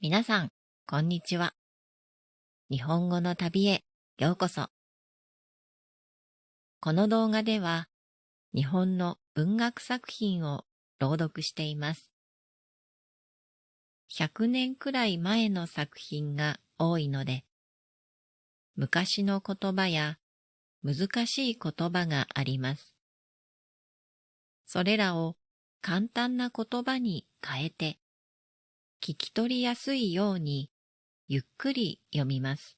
皆さん、こんにちは。日本語の旅へようこそ。この動画では、日本の文学作品を朗読しています。100年くらい前の作品が多いので、昔の言葉や難しい言葉があります。それらを簡単な言葉に変えて、聞き取りやすいようにゆっくり読みます。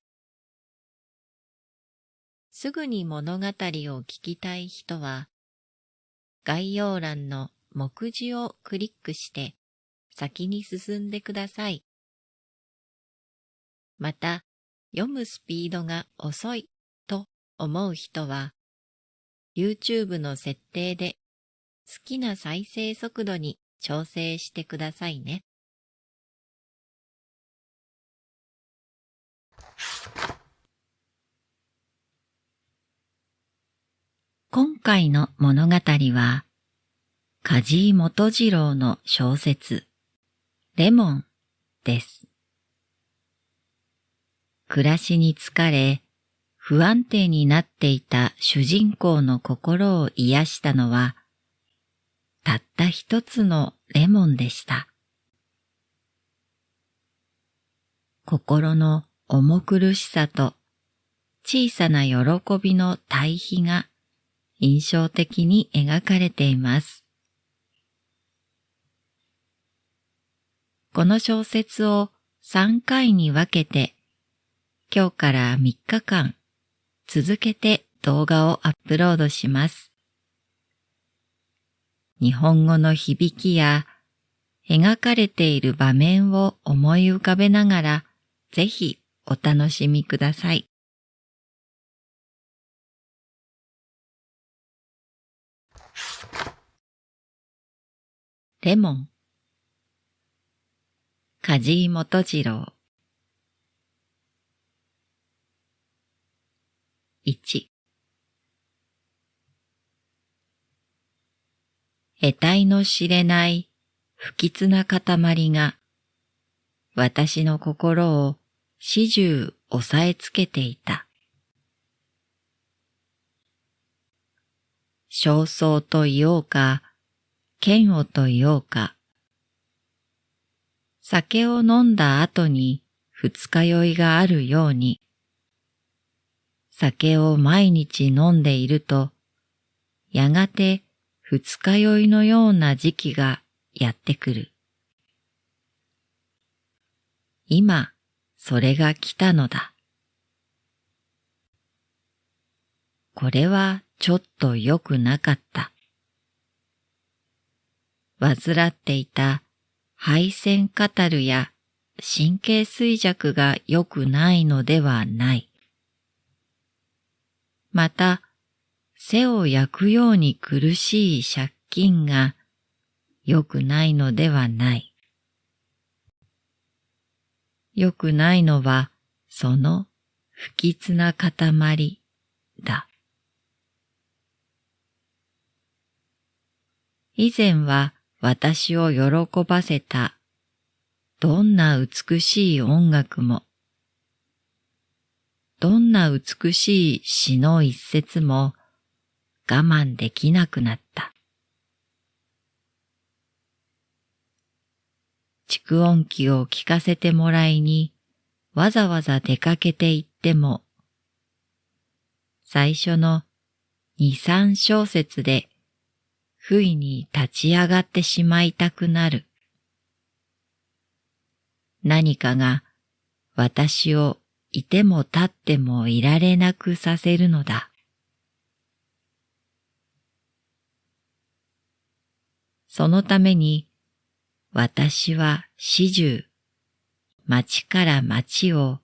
すぐに物語を聞きたい人は、概要欄の目次をクリックして先に進んでください。また、読むスピードが遅いと思う人は、YouTube の設定で好きな再生速度に調整してくださいね。今回の物語は、梶井基次郎の小説、レモンです。暮らしに疲れ、不安定になっていた主人公の心を癒したのは、たった一つのレモンでした。心の重苦しさと小さな喜びの対比が印象的に描かれています。この小説を3回に分けて、今日から3日間続けて動画をアップロードします。日本語の響きや描かれている場面を思い浮かべながら、ぜひお楽しみください。レモン、梶井基次郎。1、得体の知れない不吉な塊が私の心を始終押さえつけていた。焦燥と言おうか、嫌悪と言おうか、酒を飲んだ後に二日酔いがあるように、酒を毎日飲んでいると、やがて二日酔いのような時期がやってくる。今、それが来たのだ。これはちょっと良くなかった。患っていた肺腺カタルや神経衰弱が良くないのではない。また、背を焼くように苦しい借金が良くないのではない。良くないのはその不吉な塊だ。以前は私を喜ばせたどんな美しい音楽も、どんな美しい詩の一節も我慢できなくなった。蓄音機を聞かせてもらいにわざわざ出かけて行っても、最初の2、3小節で不意に立ち上がってしまいたくなる。何かが私をいても立ってもいられなくさせるのだ。そのために私は始終町から町を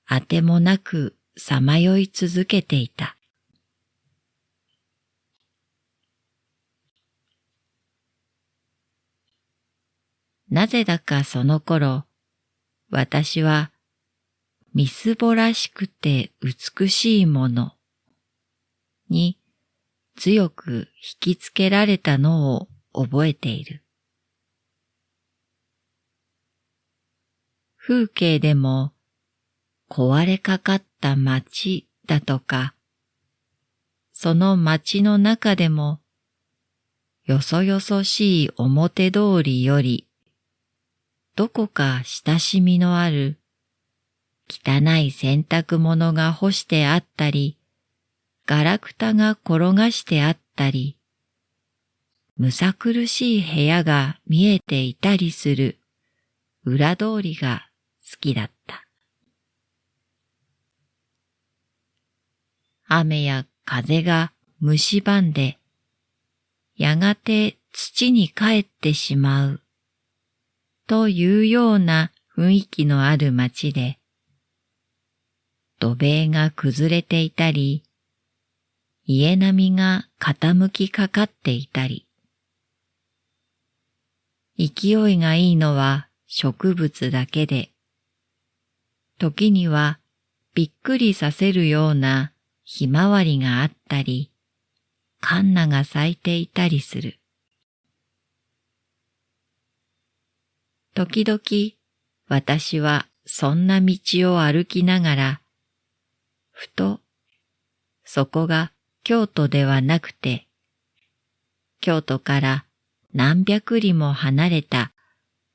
あてもなくさまよい続けていた。なぜだかその頃、私はみすぼらしくて美しいものに強く引きつけられたのを覚えている。風景でも壊れかかった街だとか、その街の中でもよそよそしい表通りよりどこか親しみのある汚い洗濯物が干してあったり、ガラクタが転がしてあったり、むさ苦しい部屋が見えていたりする裏通りが好きだった。雨や風が蝕んで、やがて土に帰ってしまう、というような雰囲気のある街で、土塀が崩れていたり、家並みが傾きかかっていたり、勢いがいいのは植物だけで、時にはびっくりさせるようなひまわりがあったり、カンナが咲いていたりする。時々私はそんな道を歩きながら、ふとそこが京都ではなくて、京都から何百里も離れた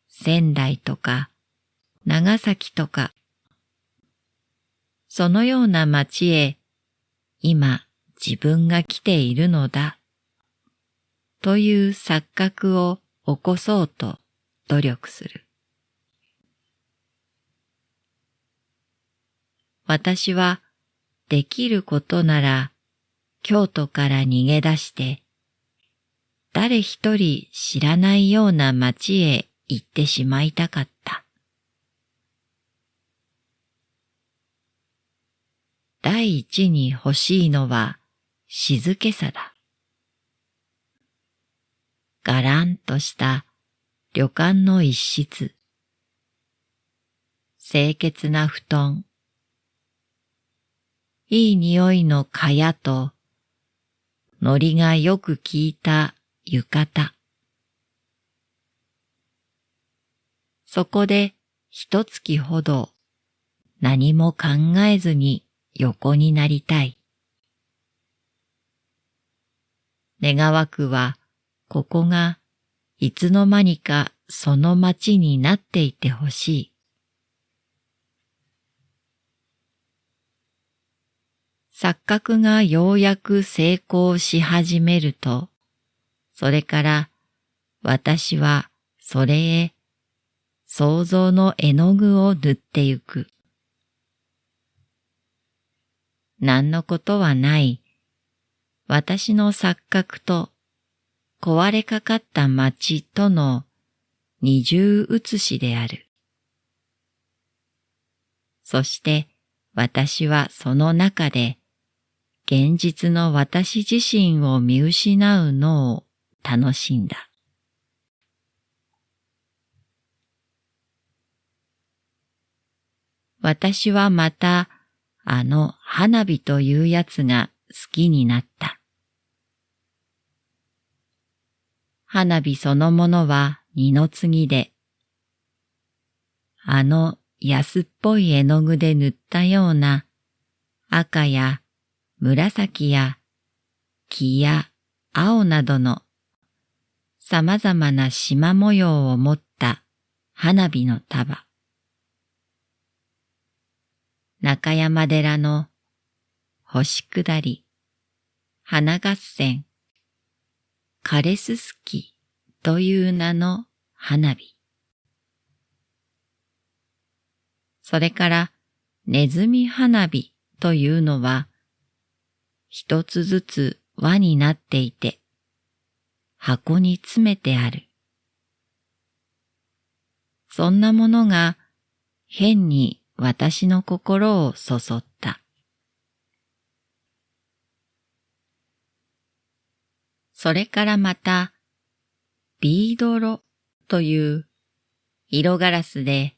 仙台とか長崎とか、そのような町へ今自分が来ているのだ、という錯覚を起こそうと努力する。私はできることなら京都から逃げ出して、誰一人知らないような町へ行ってしまいたかった。第一に欲しいのは静けさだ。がらんとした旅館の一室、清潔な布団、いい匂いの蚊帳と、糊がよく効いた浴衣。そこで一月ほど何も考えずに横になりたい。願わくはここがいつの間にかその町になっていてほしい。錯覚がようやく成功し始めると、それから私はそれへ想像の絵の具を塗ってゆく。何のことはない私の錯覚と壊れかかった街との二重写しである。そして私はその中で現実の私自身を見失うのを楽しんだ。私はまたあの花火というやつが好きになった。花火そのものは二の次で、あの安っぽい絵の具で塗ったような赤や紫や黄や青などの様々な縞模様を持った花火の束。中山寺の星下り、花合戦、枯れすすきという名の花火。それからネズミ花火というのは一つずつ輪になっていて箱に詰めてある。そんなものが変に私の心をそそった。それからまたビードロという色ガラスで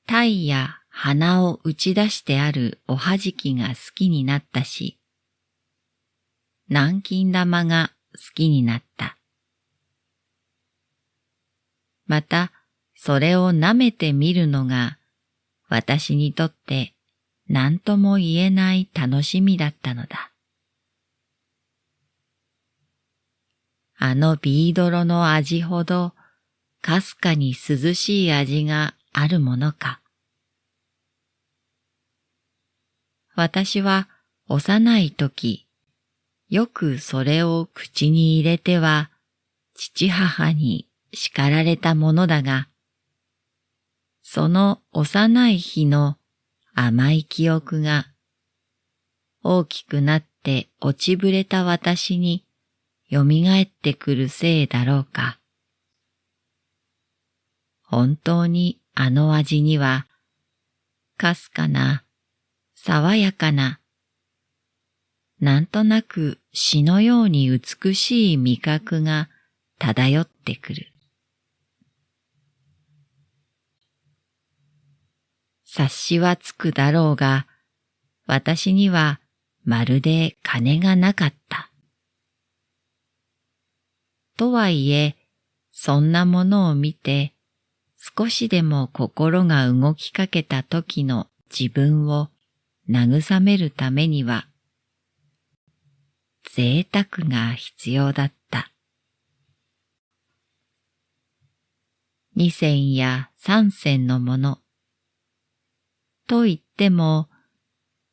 鯛や花を打ち出してあるおはじきが好きになったし、南京玉が好きになった。またそれを舐めてみるのが私にとって何とも言えない楽しみだったのだ。あのビー泥の味ほどかすかに涼しい味があるものか。私は幼い時、よくそれを口に入れては父母に叱られたものだが、その幼い日の甘い記憶が大きくなって落ちぶれた私によみがえってくるせいだろうか。本当にあの味にはかすかな、爽やかな、なんとなく詩のように美しい味覚が漂ってくる。察しはつくだろうが、私にはまるで金がなかった。とはいえ、そんなものを見て、少しでも心が動きかけた時の自分を慰めるためには、贅沢が必要だった。2銭や3銭のもの、と言っても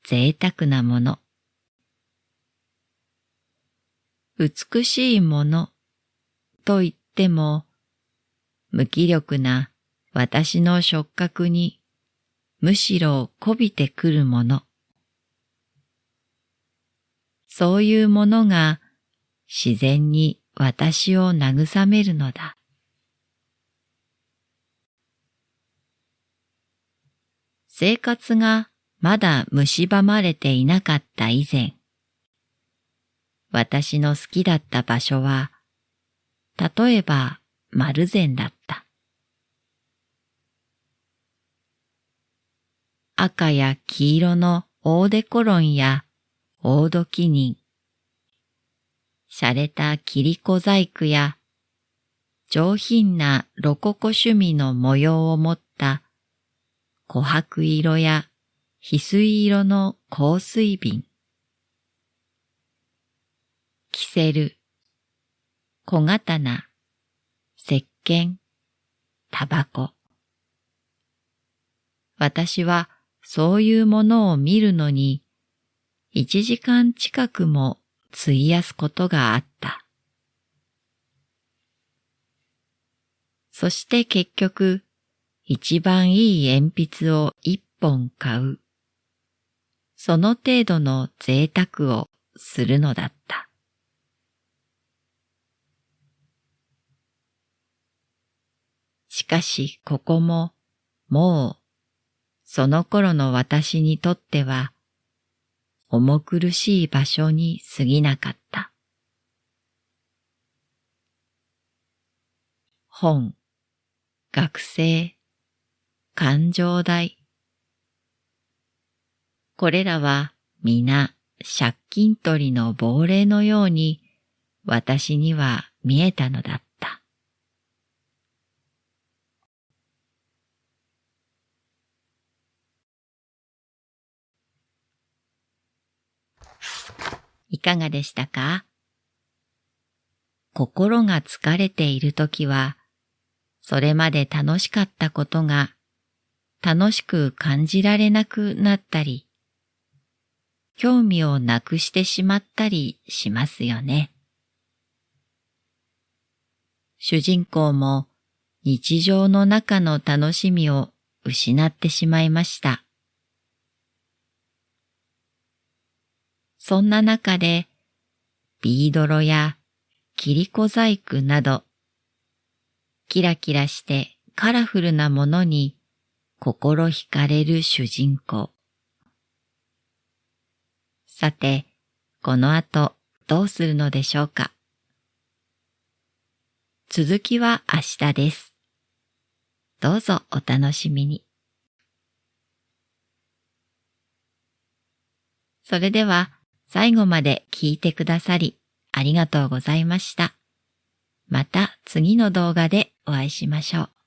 贅沢なもの。美しいもの、と言っても無気力な私の触覚にむしろこびてくるもの。そういうものが自然に私を慰めるのだ。生活がまだ蝕まれていなかった以前、私の好きだった場所は、例えば丸善だった。赤や黄色のオーデコロンや大土器人、洒落た切子細工や上品なロココ趣味の模様を持った琥珀色や翡翠色の香水瓶、キセル、小刀、石鹸、タバコ。私はそういうものを見るのに1時間近くも費やすことがあった。そして結局、一番いい鉛筆を1本買う。その程度の贅沢をするのだった。しかしここも、もう、その頃の私にとっては、重苦しい場所に過ぎなかった。本、学生、勘定代。これらは皆借金取りの亡霊のように私には見えたのだった。いかがでしたか？心が疲れているときは、それまで楽しかったことが楽しく感じられなくなったり、興味をなくしてしまったりしますよね。主人公も日常の中の楽しみを失ってしまいました。そんな中で、ビー泥や切子細工など、キラキラしてカラフルなものに心惹かれる主人公。さて、この後どうするのでしょうか。続きは明日です。どうぞお楽しみに。それでは最後まで聞いてくださりありがとうございました。また次の動画でお会いしましょう。